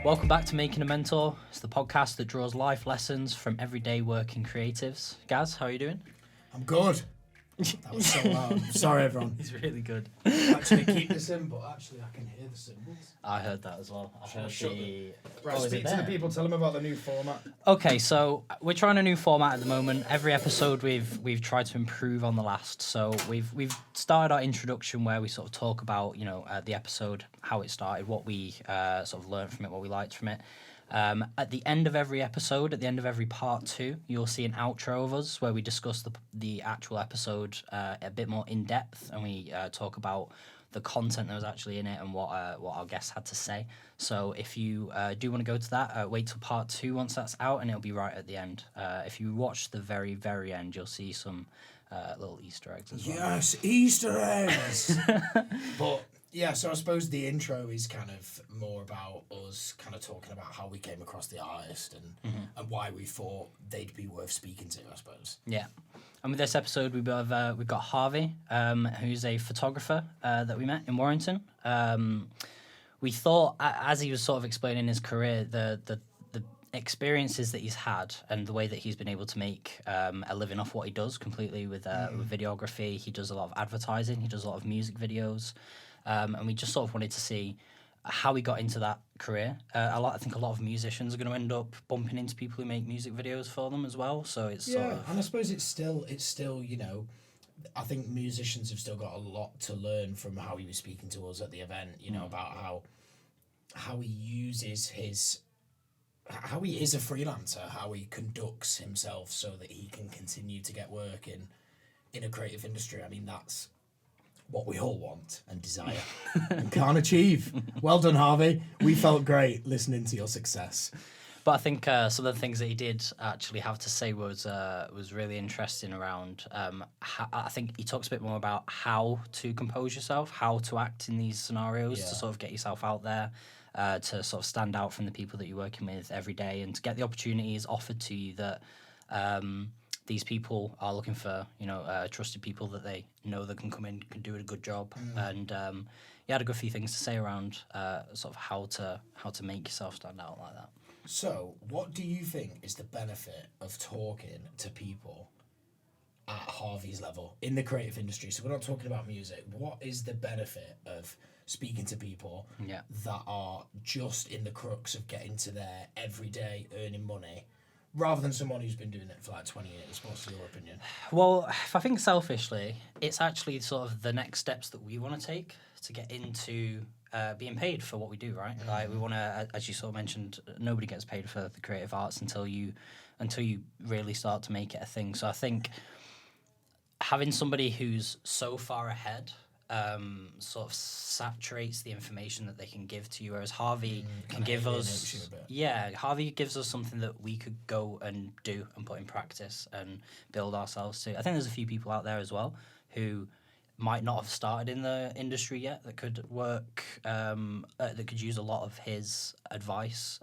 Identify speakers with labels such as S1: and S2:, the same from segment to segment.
S1: Welcome back to Making a Mentor. It's the podcast that draws life lessons from everyday working creatives. Gaz, how are you doing?
S2: I'm good. That was so loud. I'm sorry, everyone.
S1: He's really good.
S2: Actually, keep this in, but actually, I can hear the cymbals.
S1: I heard that as well. I heard the...
S2: Right,
S1: is it
S2: speak to the
S1: there?
S2: people. Tell them about the new format.
S1: Okay, so we're trying a new format at the moment. Every episode we've tried to improve on the last. So we've started our introduction where we sort of talk about the episode, how it started, what we sort of learned from it, what we liked from it. At the end of every episode, at the end of every part 2, you'll see an outro of us where we discuss the actual episode a bit more in depth, and we talk about the content that was actually in it and what our guests had to say. So if you do want to go to that, wait till part 2 once that's out, and it'll be right at the end. If you watch the very, very end, you'll see some little Easter eggs as well.
S2: Yes, Easter eggs. But yeah, so I suppose the intro is kind of more about us kind of talking about how we came across the artist and why we thought they'd be worth speaking to, I suppose.
S1: Yeah. And with this episode, we've got Harvey, who's a photographer that we met in Warrington. We thought, as he was sort of explaining his career, the experiences that he's had and the way that he's been able to make a living off what he does completely with videography. He does a lot of advertising. He does a lot of music videos. And we just sort of wanted to see how he got into that career. I think a lot of musicians are going to end up bumping into people who make music videos for them as well. So it's sort of...
S2: and I suppose it's still I think musicians have still got a lot to learn from how he was speaking to us at the event. About how he uses how he is a freelancer, how he conducts himself so that he can continue to get work in a creative industry. I mean, that's what we all want and desire and can't achieve. Well done, Harvey. We felt great listening to your success.
S1: But I think some of the things that he did actually have to say was really interesting around. I think he talks a bit more about how to compose yourself, how to act in these scenarios to sort of get yourself out there, to sort of stand out from the people that you're working with every day, and to get the opportunities offered to you that these people are looking for. Trusted people that they know that can come in, can do a good job, and he had a good few things to say around sort of how to make yourself stand out like that.
S2: So, what do you think is the benefit of talking to people at Harvey's level in the creative industry? So we're not talking about music. What is the benefit of speaking to people that are just in the crux of getting to their everyday earning money, rather than someone who's been doing it for like 20 years? What's your opinion?
S1: Well, if I think selfishly, it's actually sort of the next steps that we want to take to get into being paid for what we do, right? Like we want to, as you sort of mentioned, nobody gets paid for the creative arts until you really start to make it a thing. So I think having somebody who's so far ahead sort of saturates the information that they can give to you, whereas Harvey can give us... Harvey gives us something that we could go and do and put in practice and build ourselves to. I think there's a few people out there as well who might not have started in the industry yet that could work, that could use a lot of his advice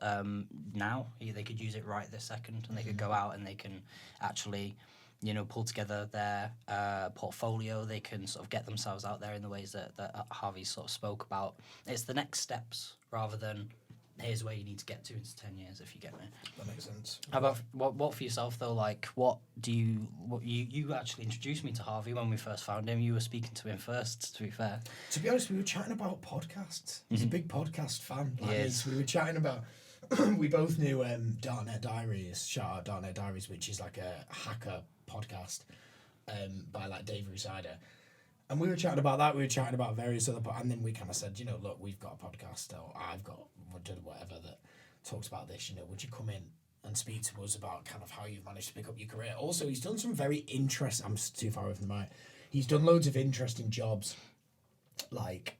S1: now. They could use it right this second, and they could go out and they can actually... pull together their portfolio. They can sort of get themselves out there in the ways that Harvey sort of spoke about. It's the next steps rather than here's where you need to get to in 10 years, if you get me.
S2: That makes sense.
S1: How about what for yourself though? Like, you actually introduced me to Harvey when we first found him. You were speaking to him first, to be fair.
S2: To be honest, we were chatting about podcasts. He's a big podcast fan.
S1: Yes.
S2: We were chatting about... we both knew Darknet Diaries, shout out Darknet Diaries, which is like a hacker podcast by like Dave Rusider. And we were chatting about that. We were chatting about various other... and then we kind of said, look, we've got a podcast, or I've got whatever that talks about this. Would you come in and speak to us about kind of how you've managed to pick up your career? Also, he's done some very interesting... I'm too far away from the mic. He's done loads of interesting jobs, like...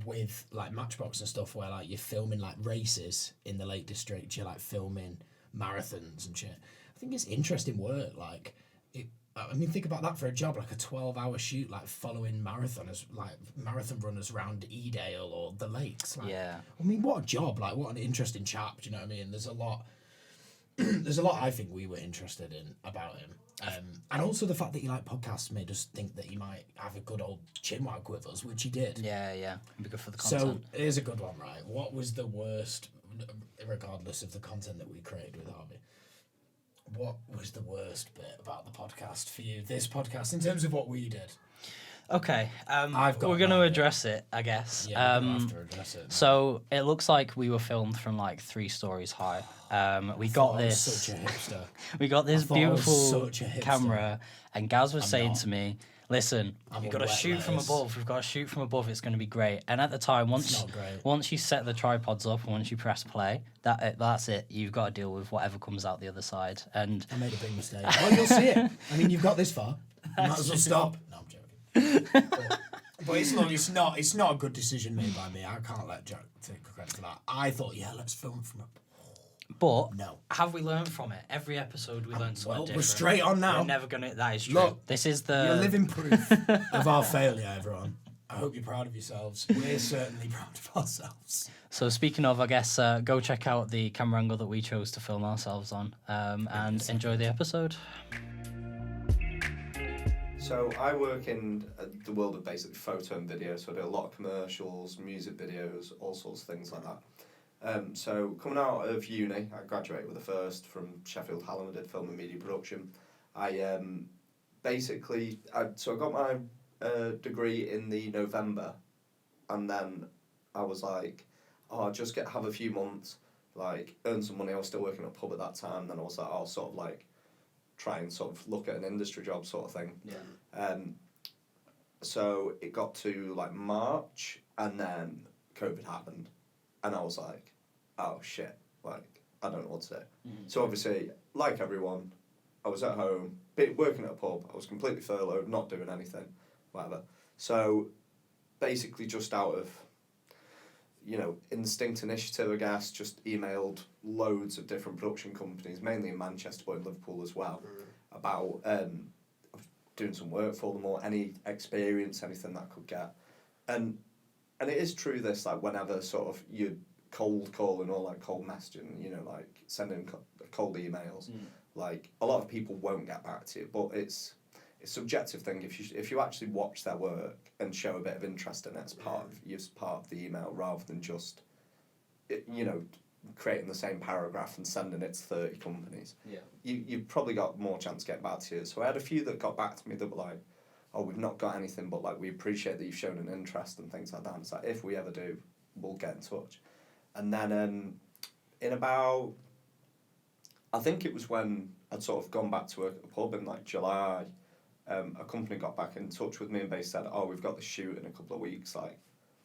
S2: with like Matchbox and stuff, where like you're filming like races in the Lake District, you're like filming marathons and shit. I think it's interesting work. Like, think about that for a job, like a 12-hour shoot, like following marathon runners around Edale or the lakes. Like, what a job! Like, what an interesting chap. Do you know what I mean? There's a lot. There's a lot I think we were interested in about him. And also the fact that he liked podcasts made us think that he might have a good old chinwag with us, which he did.
S1: Yeah. It'd be good for the content.
S2: So here's a good one, right? What was the worst regardless of the content that we created with Harvey, what was the worst bit about the podcast for you? This podcast, in terms of what we did.
S1: Okay,
S2: I've got
S1: we're going to
S2: mine,
S1: address it, I guess.
S2: Yeah, we're gonna have to address it.
S1: So it looks like we were filmed from like 3 stories high. We got this.
S2: Such a hipster.
S1: We got this
S2: thought I was
S1: beautiful
S2: such a hipster.
S1: camera, and Gaz was saying
S2: not.
S1: to me, "Listen,
S2: I'm
S1: we've
S2: a
S1: got to
S2: wet
S1: shoot from
S2: lettuce.
S1: above. We've got to shoot from above. It's going to be great." And at the time,
S2: not great.
S1: once you set the tripods up and once you press play, that's it. You've got to deal with whatever comes out the other side. And
S2: I made a big mistake. Well, you'll see it. I mean, you've got this far. You might as well stop. No, I'm joking. But it's not a good decision made by me. I can't let Jack take credit for that. I thought, let's film from a...
S1: But
S2: No.
S1: have we learned from it? Every episode we learned something different.
S2: We're straight on now.
S1: We're never gonna. That is true.
S2: Look,
S1: this is the
S2: You're living proof of our failure, everyone. I hope you're proud of yourselves. We're certainly proud of ourselves.
S1: So speaking of, I guess go check out the camera angle that we chose to film ourselves on, and enjoy the episode.
S3: So I work in the world of basically photo and video, so I do a lot of commercials, music videos, all sorts of things like that. So coming out of uni, I graduated with a first from Sheffield Hallam. I did film and media production. I got my degree in the November, and then I was like, I'll just have a few months, like earn some money. I was still working at a pub at that time. Then I was like, I'll sort of like try and sort of look at an industry job sort of thing.
S1: Yeah.
S3: So it got to like March, and then COVID happened, and I was like, oh shit, like I don't know what to do.
S1: Mm-hmm.
S3: So obviously, like everyone, I was at home, working at a pub. I was completely furloughed, not doing anything, whatever. So basically, just out of instinct, initiative, I guess, just emailed loads of different production companies, mainly in Manchester, but in Liverpool as well, about doing some work for them or any experience, anything that I could get. And it is true this, like whenever sort of you cold calling or like cold messaging, like sending cold emails, like a lot of people won't get back to you, but it's a subjective thing. If you actually watch their work and show a bit of interest in it as part of the email, rather than just creating the same paragraph and sending it to 30 companies, you've probably got more chance to get back to you. So I had a few that got back to me that were like, oh, we've not got anything, but like we appreciate that you've shown an interest and things like that. And it's like, if we ever do, we'll get in touch. And then in about, I think it was when I'd sort of gone back to work at a pub in like July, a company got back in touch with me and they said, oh, we've got the shoot in a couple of weeks, like,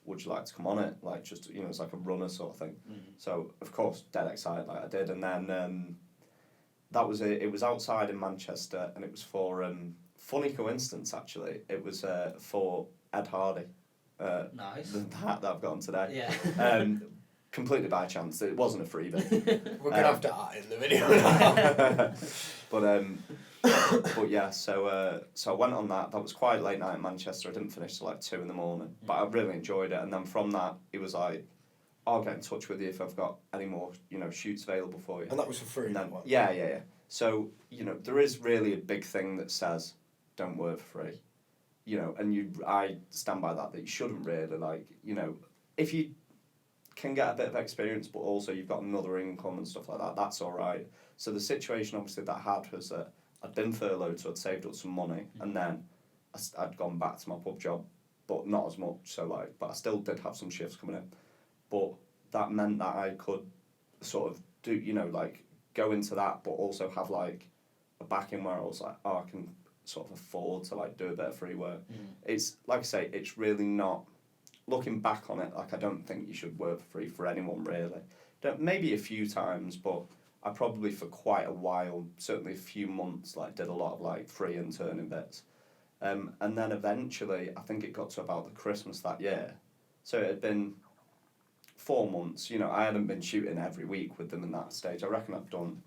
S3: would you like to come on it? Like, just, it's like a runner sort of thing. So, of course, dead excited, like I did. And then that was it. It was outside in Manchester, and it was for, funny coincidence, actually, it was for Ed Harvey.
S1: Nice.
S3: The hat that I've got on today.
S1: Yeah.
S3: Completely by chance. It wasn't a freebie.
S2: We're going to have to art in the video now.
S3: But yeah, so I went on that. That was quite late night in Manchester. I didn't finish till like 2 a.m, but I really enjoyed it. And then from that, it was like, I'll get in touch with you if I've got any more, shoots available for you.
S2: And that was for free.
S3: Then, yeah. So there is really a big thing that says, don't work for free. And I stand by that you shouldn't really, like, if you can get a bit of experience, but also you've got another income and stuff like that, that's all right. So the situation obviously that I had was that I'd been furloughed, so I'd saved up some money, and then I'd gone back to my pub job, but not as much. So but I still did have some shifts coming in, but that meant that I could sort of do, go into that, but also have like a backing where I was like, oh, I can sort of afford to like do a bit of free work. It's like I say, it's really not. Looking back on it, like I don't think you should work for free for anyone really. Maybe a few times, but I probably for quite a while, certainly a few months, like did a lot of like free interning bits. And then eventually, I think it got to about the Christmas that year. So it had been 4 months, I hadn't been shooting every week with them in that stage. I reckon I've done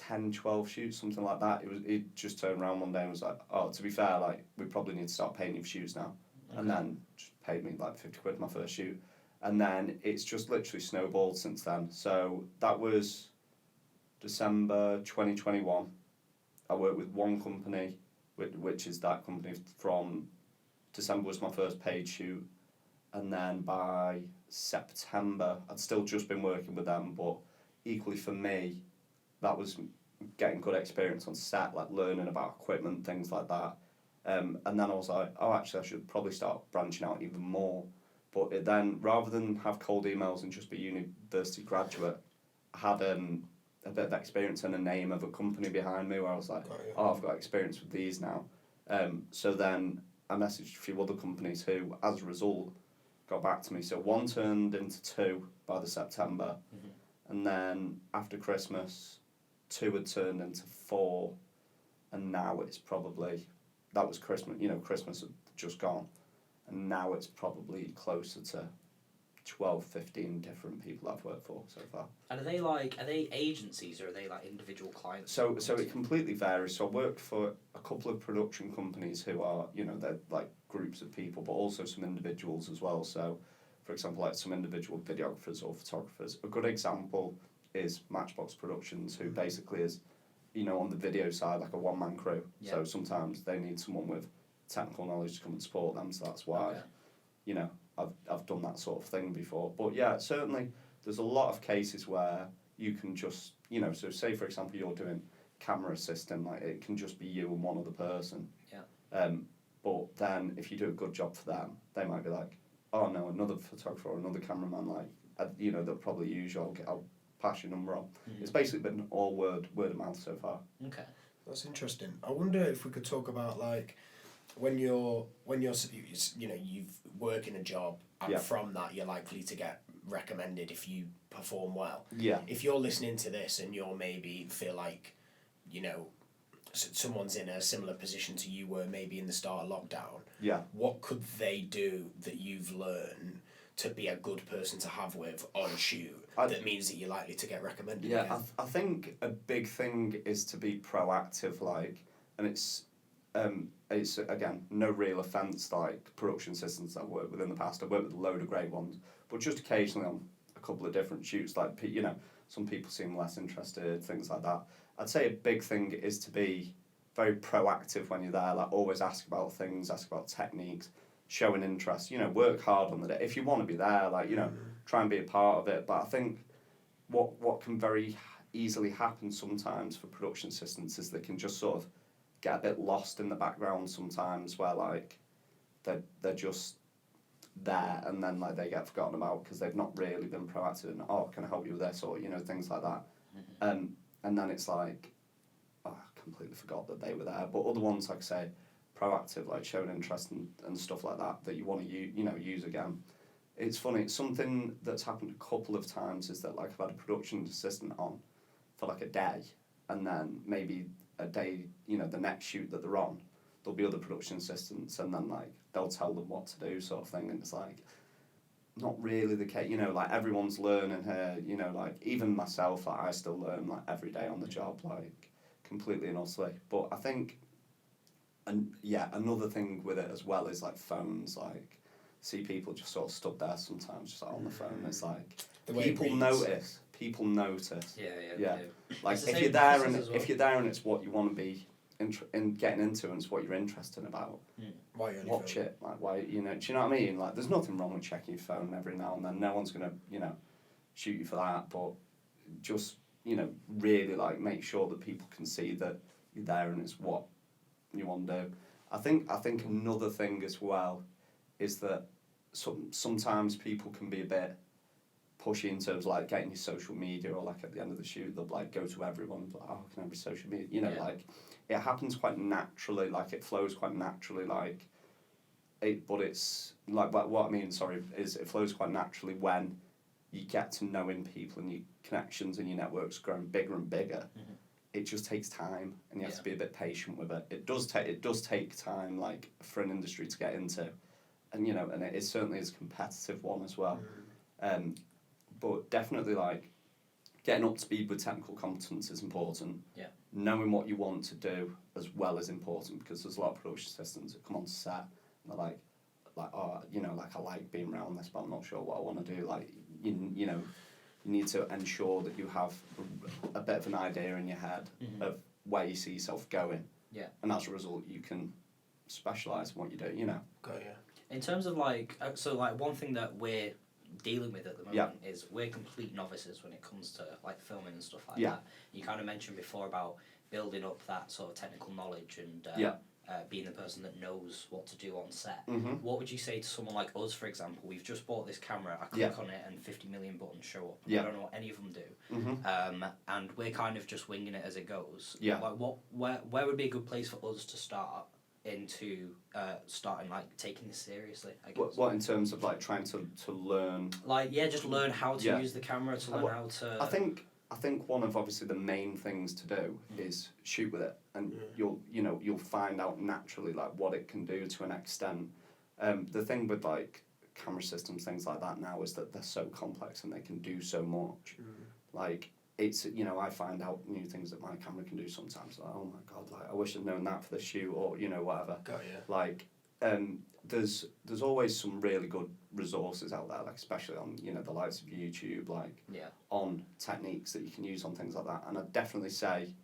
S3: 10, 12 shoots, something like that. It just turned around one day and was like, oh, to be fair, like we probably need to start paying you for shoots now. Okay. And then just paid me like 50 quid my first shoot. And then it's just literally snowballed since then. So that was December 2021. I worked with one company, which is that company from December was my first paid shoot. and then by September, I'd still just been working with them, but equally for me, that was getting good experience on set, like learning about equipment, things like that. And then I was like, oh, actually, I should probably start branching out even more. But it then, rather than have cold emails and just be university graduate, I had a bit of experience and a name of a company behind me where I was like, oh, I've got experience with these now. So then I messaged a few other companies who, as a result, got back to me. So one turned into two by the September, and then after Christmas, two had turned into four, and now it's probably, that was Christmas, Christmas had just gone, and now it's probably closer to 12, 15 different people I've worked for so far.
S1: And are they agencies or are they like individual clients?
S3: So it completely varies. So I worked for a couple of production companies who are, they're like groups of people, but also some individuals as well. So, for example, like some individual videographers or photographers. A good example is Matchbox Productions, who basically is, on the video side, like a one-man crew. Yeah. So sometimes they need someone with technical knowledge to come and support them. So that's why, I've done that sort of thing before. But yeah, certainly there's a lot of cases where you can just, so say for example you're doing camera assistant, like it can just be you and one other person. Yeah. But then if you do a good job for them, they might be like, oh no, another photographer or another cameraman, like, they'll probably use you, I'll pass your number on. Mm-hmm. It's basically been all word of mouth so far.
S1: Okay.
S2: That's interesting. I wonder if we could talk about like, when you're you've work in a job and from that you're likely to get recommended if you perform well.
S3: Yeah.
S2: If you're listening to this and you're maybe feel like, someone's in a similar position to you were maybe in the start of lockdown.
S3: Yeah.
S2: What could they do that you've learned to be a good person to have with on shoot that means that you're likely to get recommended?
S3: Yeah, I think a big thing is to be proactive, and it's again no real offence, like production assistants I've worked with in the past. I've worked with a load of great ones, but just occasionally on a couple of different shoots, like some people seem less interested, things like that. I'd say a big thing is to be very proactive when you're there, like always ask about things, ask about techniques, show an interest, work hard on the day. If you want to be there, try and be a part of it. But I think what can very easily happen sometimes for production assistants is they can just sort of get a bit lost in the background sometimes, where they're just there and then they get forgotten about because they've not really been proactive and can I help you with this, or things like that. Mm-hmm. And then it's like, I completely forgot that they were there. But other ones, like I say, proactive, like showing interest and stuff like that you want to use again. It's funny, it's something that's happened a couple of times is that I've had a production assistant on for a day, and then maybe a day, the next shoot that they're on, there'll be other production assistants, and then they'll tell them what to do, sort of thing. And it's not really the case, everyone's learning here, even myself, I still learn every day on the job, completely and utterly. But I think, another thing with it as well is phones, see people just sort of stood there sometimes just on the phone. It's people notice. People notice. Yeah. If you're there and it's what you want to be in getting into and it's what you're interested about, watch it. Why, do you know what I mean? There's nothing wrong with checking your phone every now and then. No one's gonna, shoot you for that. But just, really make sure that people can see that you're there and it's what you want to do. I think another thing as well is that sometimes people can be a bit pushy in terms of getting your social media, or at the end of the shoot they'll go to everyone and be like, oh, can I have your social media? It happens quite naturally, it flows quite naturally, but it's what I mean, is it flows quite naturally when you get to knowing people and your connections and your networks growing bigger and bigger. Mm-hmm. It just takes time, and you have to be a bit patient with it. It does take time, for an industry to get into, and and it is certainly a competitive one as well. Mm-hmm. But definitely getting up to speed with technical competence is important. Yeah. Knowing what you want to do as well is important, because there's a lot of production assistants that come on set and they're I like being around this, but I'm not sure what I want to do. You need to ensure that you have a bit of an idea in your head of where you see yourself going. Yeah. And as a result, you can specialise in what you do.
S2: Got you.
S1: In terms of like, so like one thing that we're dealing with at the moment is we're complete novices when it comes to like filming and stuff like that. You kind of mentioned before about building up that sort of technical knowledge and being the person that knows what to do on set. What would you say to someone like us, for example? We've just bought this camera, I click on it and 50 million buttons show up. I don't know what any of them do. And we're kind of just winging it as it goes. Like where would be a good place for us to start into starting like taking this seriously, I guess?
S3: What in terms of like trying to learn?
S1: Like just learn how to use the camera, to learn how to...
S3: I think one of obviously the main things to do is shoot with it, and you'll find out naturally like what it can do to an extent. The thing with like camera systems, things like that now, is that they're so complex and they can do so much. Like it's I find out new things that my camera can do sometimes. Like, oh my god, like I wish I'd known that for the shoot, or whatever.
S2: Got you.
S3: Like there's always some really good resources out there, like especially on the likes of YouTube, like on techniques that you can use on things like that. And I'd definitely say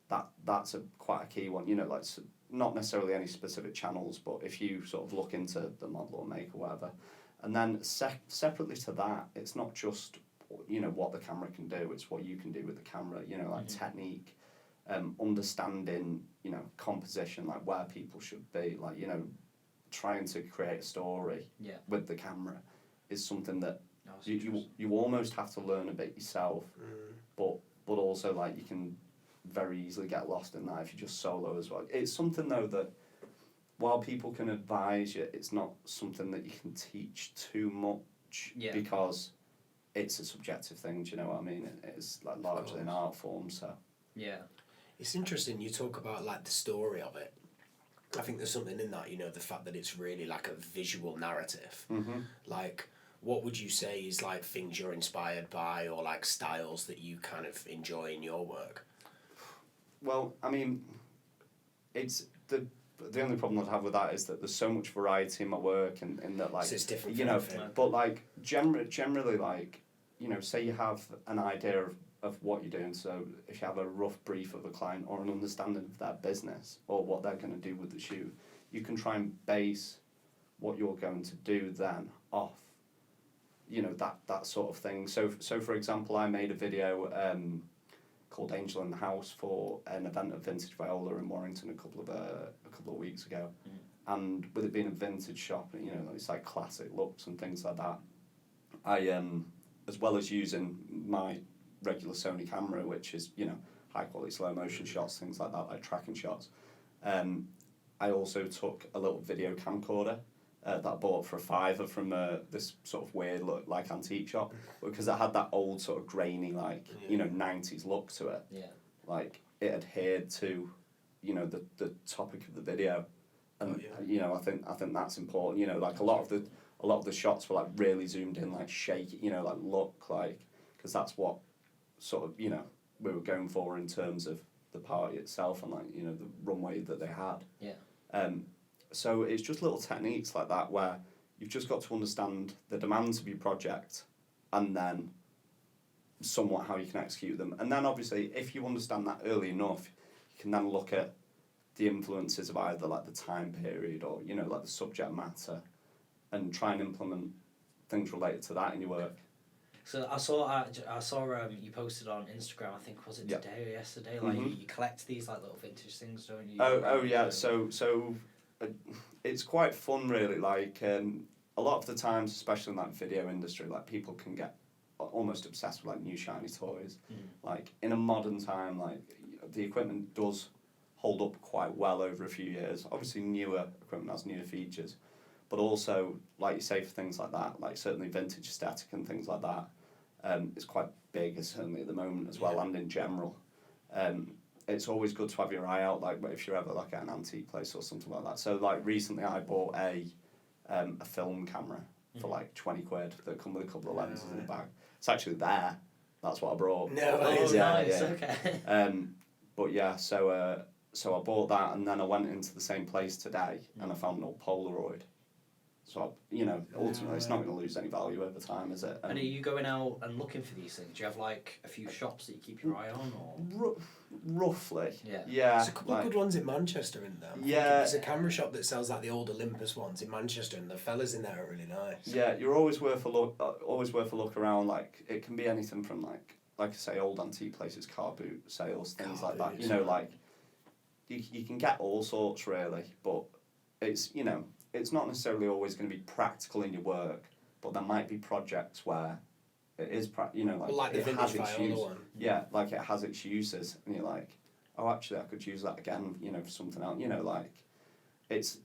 S3: that that's quite a key one. Like not necessarily any specific channels, but if you sort of look into the model or make or whatever, and then separately to that, it's not just what the camera can do, it's what you can do with the camera. Like technique, understanding composition, like where people should be, like trying to create a story with the camera is something that you almost have to learn a bit yourself, but also like you can very easily get lost in that if you just solo as well. It's something though that while people can advise you, it's not something that you can teach too much because it's a subjective thing. Do you know what I mean? It's like largely an art form, so
S2: it's interesting you talk about like the story of it. I think there's something in that, the fact that it's really like a visual narrative. Like, what would you say is like things you're inspired by, or like styles that you kind of enjoy in your work?
S3: Well, I mean, it's the only problem I'd have with that is that there's so much variety in my work, and in that like
S2: so it's different
S3: but like generally like say you have an idea of what you're doing. So if you have a rough brief of a client or an understanding of their business or what they're going to do with the shoot, you can try and base what you're going to do then off that sort of thing. So for example, I made a video called Angel in the House for an event of Vintage Viola in Warrington a couple of weeks ago, and with it being a vintage shop, it's like classic looks and things like that, I as well as using my regular Sony camera, which is high quality slow motion shots, things like that, like tracking shots, I also took a little video camcorder that I bought for $5 from this sort of weird look like antique shop, because it had that old sort of grainy like 90s look to it. Like it adhered to the topic of the video, and I think that's important. Like a lot of the shots were like really zoomed in, like shaky, like look like, because that's what sort of we were going for in terms of the party itself and like the runway that they had. So it's just little techniques like that where you've just got to understand the demands of your project, and then somewhat how you can execute them. And then obviously if you understand that early enough, you can then look at the influences of either like the time period or like the subject matter, and try and implement things related to that in your work.
S1: So I saw you posted on Instagram, I think, was it today or yesterday? Like you collect these like little vintage things, don't you?
S3: Oh yeah. So it's quite fun, really. Like a lot of the times, especially in that video industry, like people can get almost obsessed with like new shiny toys. Like in a modern time, like the equipment does hold up quite well over a few years. Obviously, newer equipment has newer features, but also, like you say, for things like that, like certainly vintage aesthetic and things like that, it's quite big, certainly at the moment as well, and in general. It's always good to have your eye out, like if you're ever like at an antique place or something like that. So like recently I bought a film camera for like 20 quid that come with a couple of lenses in the bag. It's actually there. That's what I brought.
S1: Nice. Okay.
S3: But yeah, so I bought that, and then I went into the same place today and I found an old Polaroid. So, ultimately, it's not going to lose any value over time, is it?
S1: And are you going out and looking for these things? Do you have like a few shops that you keep your eye on, or?
S3: Roughly.
S1: Yeah.
S3: Yeah.
S2: There's a couple of good ones in Manchester in there.
S3: Yeah.
S2: There's a camera shop that sells like the old Olympus ones in Manchester, and the fellas in there are really nice.
S3: Yeah, you're always worth a look. Always worth a look around. Like it can be anything from like I say, old antique places, car boot sales, things like that. Like you can get all sorts really, but it's it's not necessarily always going to be practical in your work. But there might be projects where it is
S2: like the
S3: it
S2: vintage
S3: has its
S2: Viola
S3: use.
S2: one.
S3: Yeah, like it has its uses, and you're like, oh, actually, I could use that again. For something else. Like it's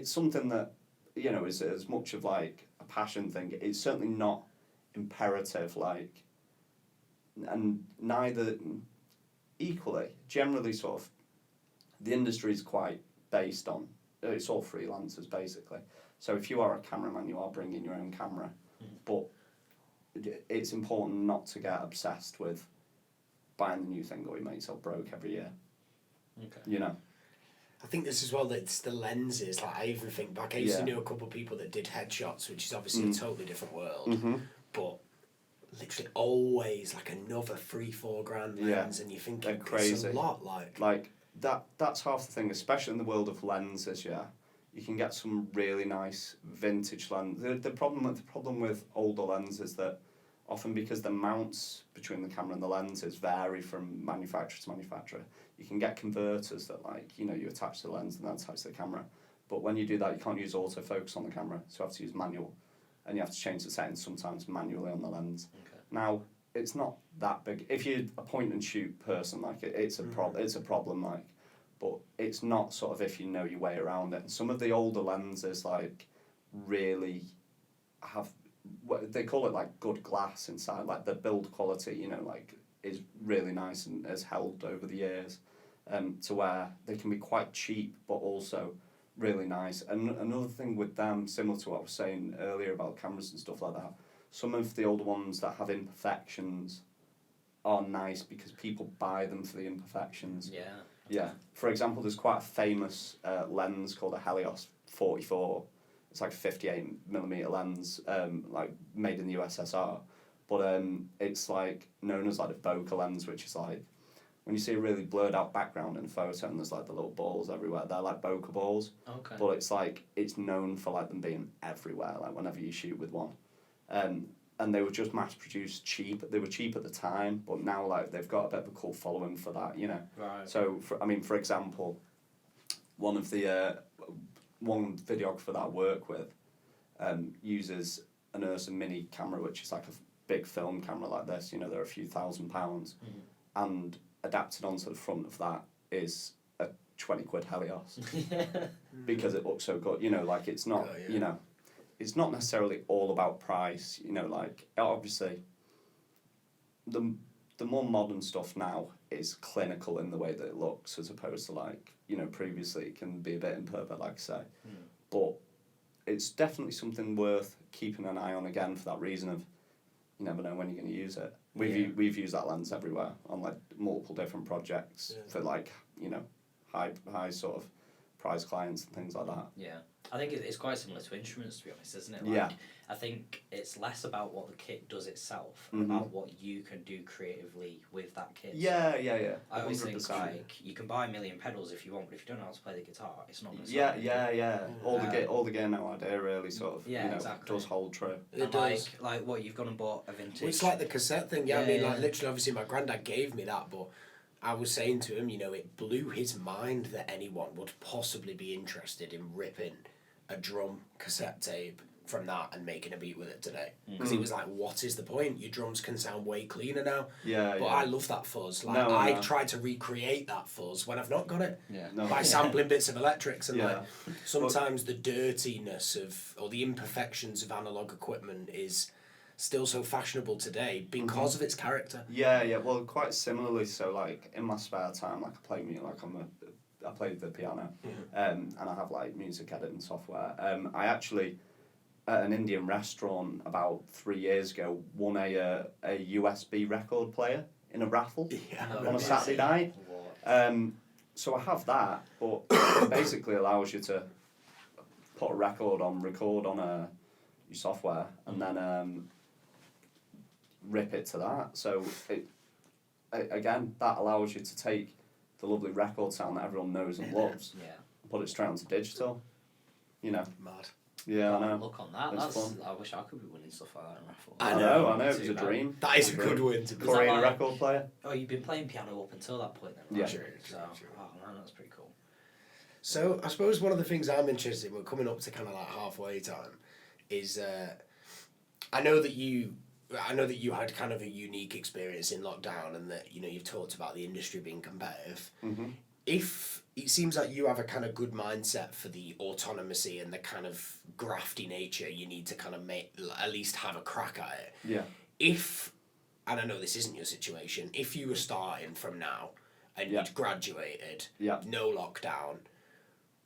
S3: something that is as much of like a passion thing. It's certainly not imperative, like, and neither equally. Generally, sort of, the industry is quite based on it's all freelancers basically. So if you are a cameraman, you are bringing your own camera, but it's important not to get obsessed with buying the new thing or you make yourself broke every year.
S1: Okay.
S2: I think this as well, that it's the lenses. Like I even think back, I used to know a couple of people that did headshots, which is obviously a totally different world. But literally always like another 3-4 grand lens, and you think
S3: they're
S2: it's
S3: crazy.
S2: a lot.
S3: Like that's half the thing, especially in the world of lenses. Yeah, you can get some really nice vintage lens. The problem with older lenses is that often because the mounts between the camera and the lenses vary from manufacturer to manufacturer, you can get converters that you attach to the lens and then attach to the camera. But when you do that, you can't use autofocus on the camera, so you have to use manual, and you have to change the settings sometimes manually on the lens.
S1: Okay.
S3: Now it's not that big. If you're a point and shoot person, it's a problem. But it's not sort of if you know your way around it. And some of the older lenses really have they call it like good glass inside, like the build quality, is really nice and has held over the years, to where they can be quite cheap but also really nice. And another thing with them, similar to what I was saying earlier about cameras and stuff like that, some of the older ones that have imperfections are nice because people buy them for the imperfections.
S1: Yeah.
S3: Yeah. For example, there's quite a famous lens called a Helios 44. It's like a 58mm lens, made in the USSR. But it's known as the bokeh lens, which is when you see a really blurred out background in a photo and there's the little balls everywhere, they're like bokeh balls.
S1: Okay.
S3: But it's known for them being everywhere, whenever you shoot with one. And they were just mass produced cheap. They were cheap at the time, but now they've got a bit of a cult following for that,
S1: Right.
S3: So for example, one videographer that I work with uses an Ursa Mini camera, which is like a big film camera like this. They're a few £1,000s, and adapted onto the front of that is a 20 quid Helios because it looks so good. It's not. It's not necessarily all about price. Obviously, the more modern stuff now is clinical in the way that it looks, as opposed to previously it can be a bit imperfect, like I say. But it's definitely something worth keeping an eye on, again, for that reason of you never know when you're going to use it. We've used that lens everywhere on multiple different projects for high sort of prize clients and things like that.
S1: Yeah. I think it's quite similar to instruments, to be honest, isn't it?
S3: Yeah.
S1: I think it's less about what the kit does itself and about what you can do creatively with that kit.
S3: Yeah.
S1: I always
S3: 100%.
S1: think you can buy a million pedals if you want, but if you don't know how to play the guitar, it's not going to
S3: Yeah. All the gear now idea really sort of
S1: exactly.
S3: does hold true.
S2: It does.
S1: Like what you've gone and bought a vintage.
S2: Well, it's like the cassette thing. I mean, literally, obviously, my granddad gave me that, but I was saying to him, it blew his mind that anyone would possibly be interested in ripping a drum cassette tape from that and making a beat with it today. Because he was like, what is the point? Your drums can sound way cleaner now. But I love that fuzz. I try to recreate that fuzz when I've not got it. By sampling bits of electrics and sometimes the dirtiness or the imperfections of analog equipment is still so fashionable today because of its character.
S3: Well, quite similarly, so in my spare time, I play music, I play the piano, and I have music editing software. I actually, at an Indian restaurant about 3 years ago, won a USB record player in a raffle on a Saturday night. So I have that, but it basically allows you to put a record on, record on your software, and then rip it to that. So again, that allows you to take the lovely record sound that everyone knows and loves, and put it straight onto digital. You know.
S4: Mad.
S3: Yeah, I know.
S1: Look on that.
S3: It's fun.
S1: I wish I could be winning stuff like that in raffle.
S3: I know. It was a dream.
S4: That is a good win to be.
S3: Korean
S1: like-
S3: record player.
S1: Oh, you've been playing piano up until that point then, right?
S3: Yeah.
S4: True.
S1: Oh man, that's pretty cool.
S4: So I suppose one of the things I'm interested in, we're coming up to kind of like halfway time, is I know that you had kind of a unique experience in lockdown, and that you've talked about the industry being competitive.
S3: Mm-hmm.
S4: If it seems like you have a kind of good mindset for the autonomy and the kind of grafty nature you need to kind of make, at least have a crack at it.
S3: Yeah.
S4: And I know this isn't your situation, if you were starting from now and
S3: Yeah.
S4: you'd graduated,
S3: Yeah.
S4: no lockdown,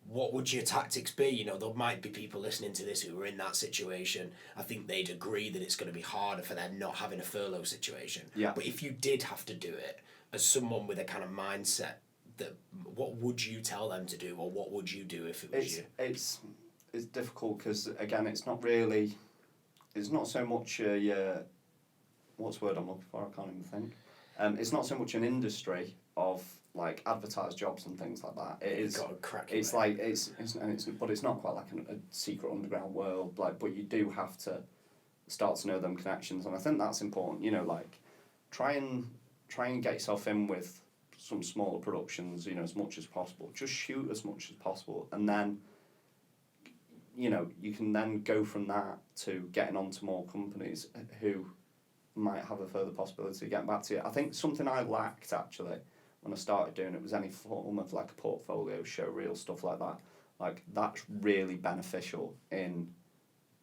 S4: what would your tactics be? There might be people listening to this who are in that situation. I think they'd agree that it's going to be harder for them not having a furlough situation.
S3: Yeah.
S4: But if you did have to do it, as someone with a kind of mindset, what would you tell them to do, or what would you do if it was you?
S3: It's difficult because again, it's not so much what's the word I'm looking for? I can't even think. It's not so much an industry of like advertised jobs and things like that. It is.
S4: Got a crack.
S3: It's like but it's not quite like a secret underground world. Like, but you do have to start to know them connections, and I think that's important. Like try and get yourself in with some smaller productions, as much as possible. Just shoot as much as possible, and then, you can then go from that to getting onto more companies who might have a further possibility of getting back to you. I think something I lacked, actually, when I started doing it was any form of, like, a portfolio, show reel, stuff like that. Like, that's really beneficial in,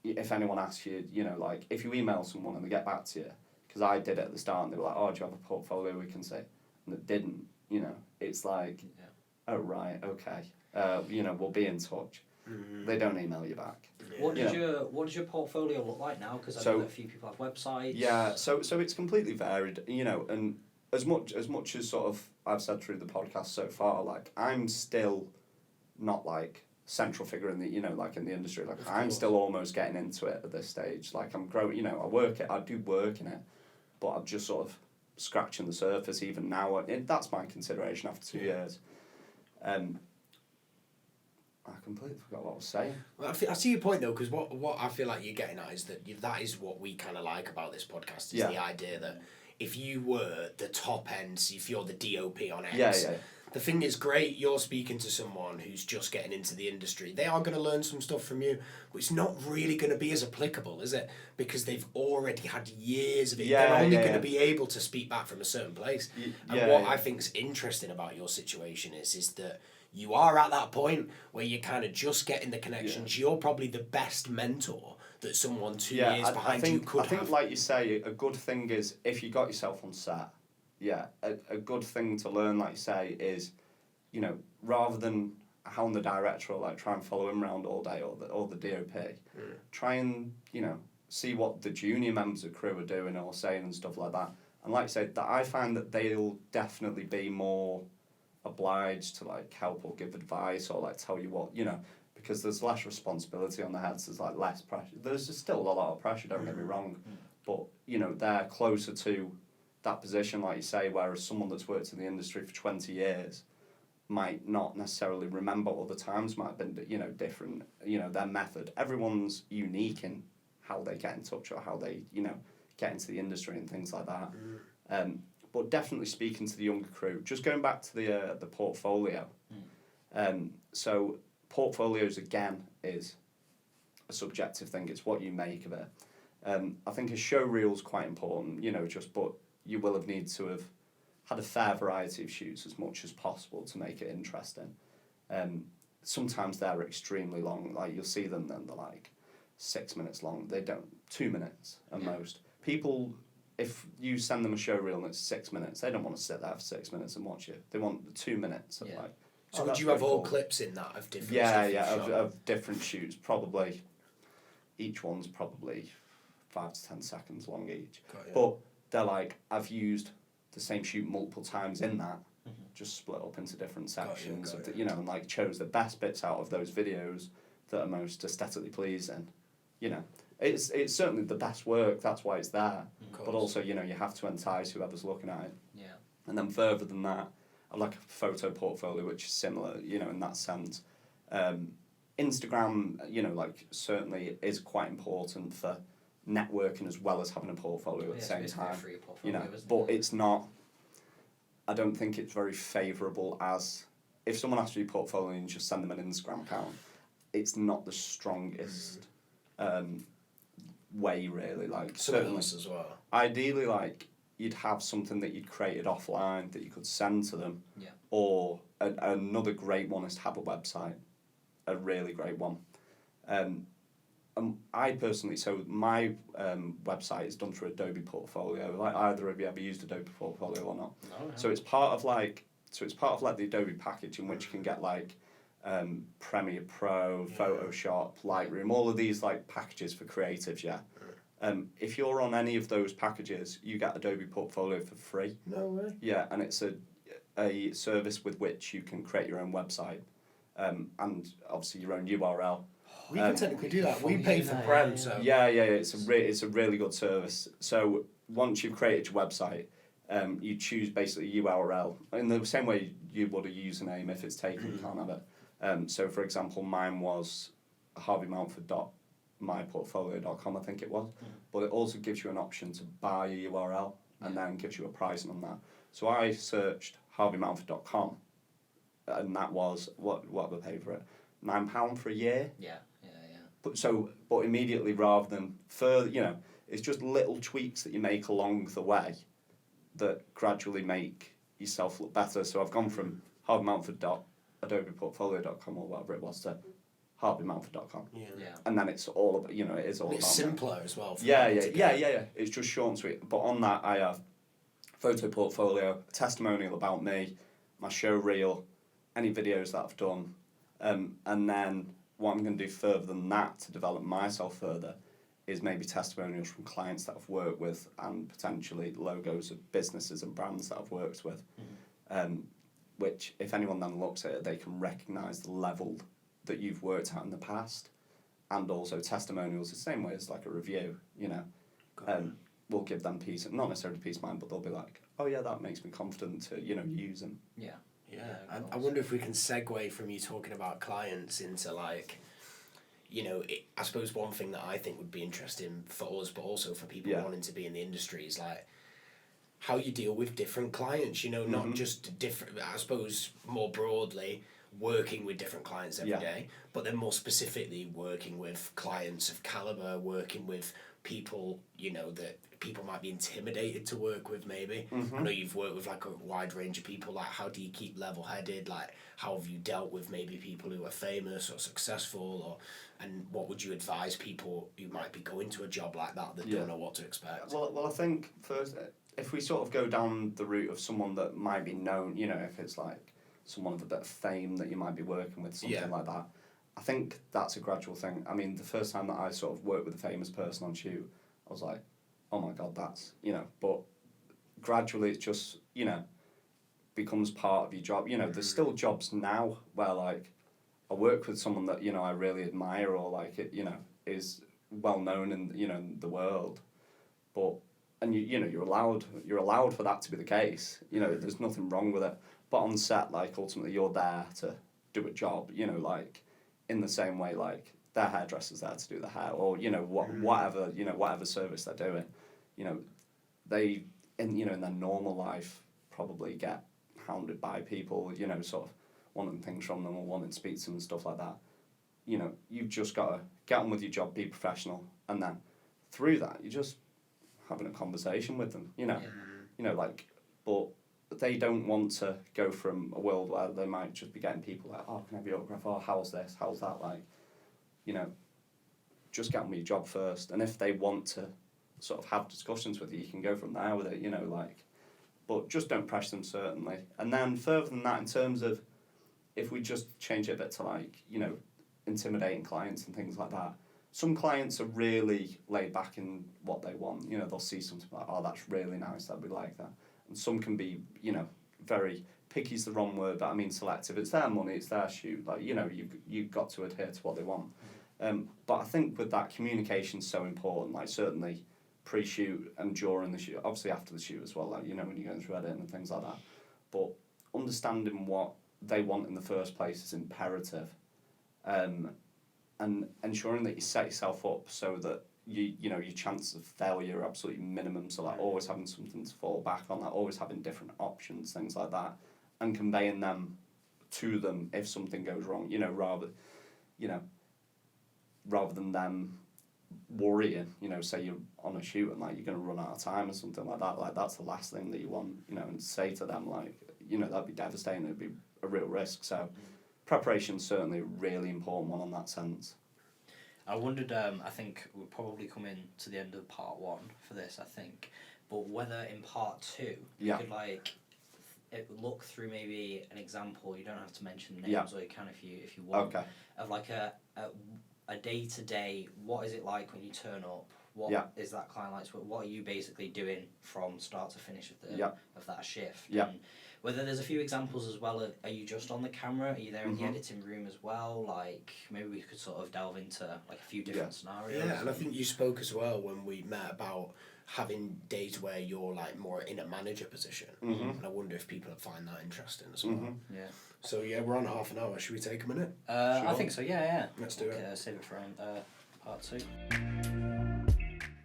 S3: if anyone asks you, like, if you email someone and they get back to you, because I did it at the start, and they were like, oh, do you have a portfolio we can see? And it didn't, it's like, oh, right, okay, we'll be in touch.
S4: Mm-hmm.
S3: They don't email you back.
S1: What does your portfolio look like now? Because I know that a few people have websites.
S3: Yeah, so it's completely varied, and as much as sort of I've said through the podcast so far, like, I'm still not like central figure in the like in the industry. Like, I'm still almost getting into it at this stage. Like, I'm growing. I do work in it, but I'm just sort of scratching the surface even now. That's my consideration after 2 years. I completely forgot what I was saying.
S4: Well, I see your point though, because what I feel like you're getting at is that that is what we kind of like about this podcast, is the idea that if you were the top end, if you're the DOP on X, the thing is great, you're speaking to someone who's just getting into the industry. They are going to learn some stuff from you, but it's not really going to be as applicable, is it? Because they've already had years of it. They're only going to be able to speak back from a certain place. I think's interesting about your situation is that you are at that point where you're kind of just getting the connections. You're probably the best mentor that someone 2 years behind you could have.
S3: I think, like you say, a good thing is if you got yourself on set, a good thing to learn, like you say, is, rather than hound the director or like try and follow him around all day or the DOP, try and, see what the junior members of crew are doing or saying and stuff like that. And like I said, that I find that they'll definitely be more obliged to like help or give advice or like tell you what, because there's less responsibility on their heads, there's like less pressure. There's just still a lot of pressure, don't get me wrong, but they're closer to that position, like you say, whereas someone that's worked in the industry for 20 years might not necessarily remember all the times, might have been different, their method. Everyone's unique in how they get in touch or how they get into the industry and things like that. But definitely speaking to the younger crew, just going back to the portfolio. So portfolios, again, is a subjective thing. It's what you make of it. I think a show reel's quite important, but you will have needed to have had a fair variety of shoots as much as possible to make it interesting. Sometimes they're extremely long. Like, you'll see them then they're like 6 minutes long. They don't, 2 minutes at most. People, if you send them a show reel and it's 6 minutes, they don't want to sit there for 6 minutes and watch it. They want the 2 minutes of like.
S4: So would you have all clips in that of different stuff?
S3: Of different shoots, probably. Each one's probably 5 to 10 seconds long each. But they're like, I've used the same shoot multiple times in that, just split up into different sections, and like chose the best bits out of those videos that are most aesthetically pleasing. You know, it's certainly the best work. That's why it's there. But also, you know, you have to entice whoever's looking at it.
S1: Yeah.
S3: And then further than that, I like a photo portfolio, which is similar, you know, in that sense. Instagram, you know, like certainly is quite important for networking as well as having a portfolio at the same time. You know, but it's not. I don't think it's very favourable as if someone asks you portfolio and you just send them an Instagram account. It's not the strongest way, really. Like certainly
S4: as well.
S3: Ideally, like you'd have something that you'd created offline that you could send to them.
S1: Yeah.
S3: Or another great one is to have a website, a really great one. I personally, so my website is done through Adobe Portfolio. Like either of you ever used Adobe Portfolio or not?
S1: No.
S3: So it's part of like the Adobe package in which you can get like Premiere Pro, Photoshop, Lightroom, all of these like packages for creatives. Yeah. If you're on any of those packages, you get Adobe Portfolio for free.
S4: No way.
S3: Yeah, and it's a service with which you can create your own website, and obviously your own URL.
S4: We can technically do that. We pay for Prem, so...
S3: Yeah, it's a really good service. So once you've created your website, you choose basically a URL in the same way you would a username if it's taken, you can't have it. So for example, mine was harveymountford.myportfolio.com, I think it was. But it also gives you an option to buy a URL and then gives you a pricing on that. So I searched harveymountford.com, and that was, what did I pay for it? £9 for a year.
S1: Yeah.
S3: But immediately, rather than further, you know, it's just little tweaks that you make along the way that gradually make yourself look better. So I've gone from harveymountford.adobeportfolio.com or whatever it was to harveymountford.com.
S4: Yeah.
S3: And then it's all about, you know, it is all
S4: it's
S3: about
S4: simpler as well. For
S3: yeah. It's just short and sweet. But on that, I have photo portfolio, a testimonial about me, my show reel, any videos that I've done, and then what I'm going to do further than that to develop myself further is maybe testimonials from clients that I've worked with and potentially logos of businesses and brands that I've worked with, which if anyone then looks at it, they can recognise the level that you've worked at in the past, and also testimonials the same way as like a review, you know, will give them peace, not necessarily peace of mind, but they'll be like, oh yeah, that makes me confident to, you know, use them.
S1: Yeah.
S4: I wonder if we can segue from you talking about clients into like, you know, I suppose one thing that I think would be interesting for us, but also for people wanting to be in the industry, is like how you deal with different clients, you know, not just different, I suppose more broadly, working with different clients every day, but then more specifically working with clients of caliber, working with people, you know, that people might be intimidated to work with maybe. I know you've worked with like a wide range of people, like how do you keep level-headed, like how have you dealt with maybe people who are famous or successful, or and what would you advise people who might be going to a job like that don't know what to expect?
S3: Well, I think first, if we sort of go down the route of someone that might be known, you know, if it's like someone of a bit of fame that you might be working with, something like that, I think that's a gradual thing. I mean, the first time that I sort of worked with a famous person on shoot, I was like, oh my God, that's, you know, but gradually it just, you know, becomes part of your job. You know, there's still jobs now where like I work with someone that, you know, I really admire or like it, you know, is well known in, you know, in the world, but, and you know, you're allowed for that to be the case, you know, there's nothing wrong with it, but on set, like ultimately you're there to do a job, you know, like in the same way like their hairdresser's there to do the hair, or you know whatever service they're doing, you know, they in their normal life probably get hounded by people, you know, sort of wanting things from them or wanting to speak to them and stuff like that. You know, you've just got to get on with your job, be professional, and then through that you're just having a conversation with them, you know, you know, like, but they don't want to go from a world where they might just be getting people like, oh, can I have your autograph? Oh, how's this? How's that? Like, you know, just get on with your job first. And if they want to sort of have discussions with you, you can go from there with it, you know, like, but just don't press them, certainly. And then further than that, in terms of, if we just change it a bit to like, you know, intimidating clients and things like that, some clients are really laid back in what they want. You know, they'll see something like, oh, that's really nice, that'd be like that. And some can be, you know, very picky's the wrong word, but I mean selective. It's their money, it's their shoot. Like, you know, you've got to adhere to what they want. But I think with that, communication's so important. Like, certainly pre-shoot and during the shoot, obviously after the shoot as well. Like, you know, when you're going through editing and things like that. But understanding what they want in the first place is imperative. And ensuring that you set yourself up so that you know, your chances of failure are absolutely minimum. So like always having something to fall back on, like always having different options, things like that, and conveying them to them if something goes wrong. You know, rather than them worrying. You know, say you're on a shoot and like you're gonna run out of time or something like that. Like that's the last thing that you want. You know, and say to them like, you know, that'd be devastating. It'd be a real risk. So preparation's certainly a really important one on that sense.
S1: I wondered, I think we're probably coming to the end of part 1 for this, I think, but whether in part 2 you could like look through maybe an example, you don't have to mention names, or you can if you want, of like a day-to-day, what is it like when you turn up, what is that client like, what are you basically doing from start to finish of that shift, and whether there's a few examples as well of, are you just on the camera, are you there in the editing room as well, like maybe we could sort of delve into like a few different scenarios.
S4: Yeah, and I think you spoke as well when we met about having days where you're like more in a manager position, and I wonder if people find that interesting as well.
S1: Yeah.
S4: So yeah, we're on half an hour. Should we take a minute?
S1: I think so. Yeah.
S4: Let's do it.
S1: Save it for part 2.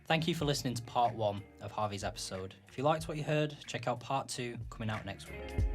S1: Thank you for listening to part 1 of Harvey's episode. If you liked what you heard, check out part 2 coming out next week.